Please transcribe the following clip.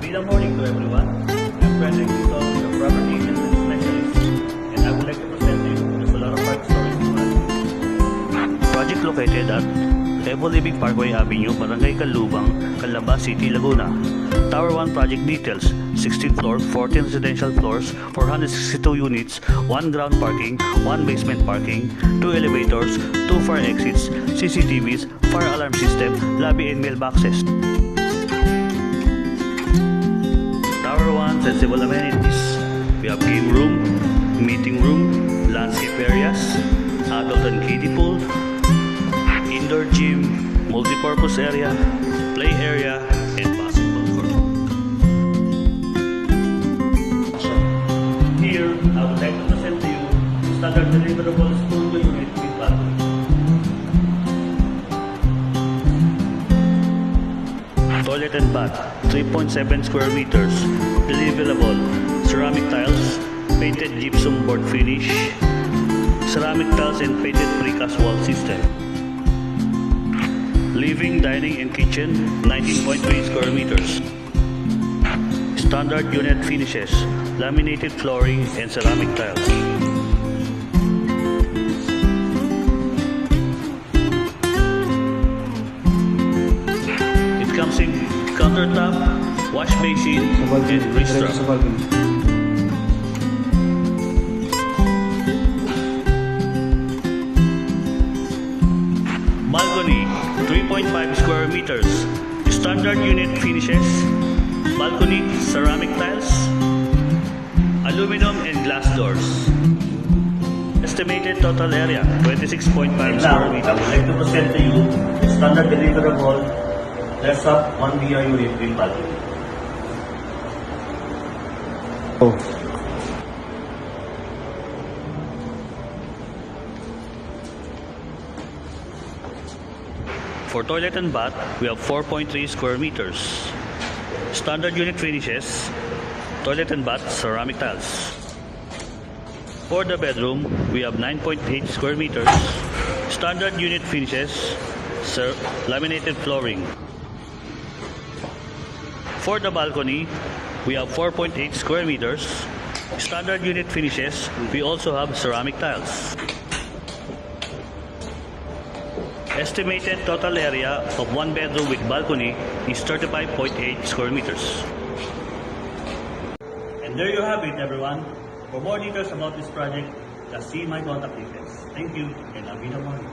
Good morning to everyone. I'm Frederick Dito, the property business specialist, and I would like to present to you the Solara Park Storage Project. Project located at Evo Living Parkway Avenue, Barangay Calubang, Calamba City, Laguna. Tower 1 project details: 16th floor, 14 residential floors, 462 units, 1 ground parking, 1 basement parking, 2 elevators, 2 fire exits, CCTVs, fire alarm system, lobby and mailboxes. Tower 1 festival amenities. We have game room, meeting room, landscape areas, adult and kiddie pool, indoor gym, multi-purpose area, play area, and basketball court. Here, I would like to present to you standard deliverable studio unit with balcony. Toilet and bath, 3.7 square meters, deliverable, ceramic tiles, painted gypsum board finish, ceramic tiles and painted precast wall system. Living, dining and kitchen, 19.3 square meters. Standard unit finishes, laminated flooring and ceramic tiles. It comes in countertop, wash basin, and grease trap. Balcony, 3.5 square meters. Standard unit finishes, balcony, ceramic tiles, aluminum and glass doors. Estimated total area, 26.5 square meters. I would like to present to you the standard deliverable dress-up 1BR unit with balcony. For toilet and bath, we have 4.3 square meters. Standard unit finishes, toilet and bath, ceramic tiles. For the bedroom, we have 9.8 square meters. Standard unit finishes, laminated flooring. For the balcony, we have 4.8 square meters. Standard unit finishes, we also have ceramic tiles. Estimated total area of one bedroom with balcony is 35.8 square meters. And there you have it, everyone. For more details about this project, just see my contact details. Thank you, and I'll be the morning.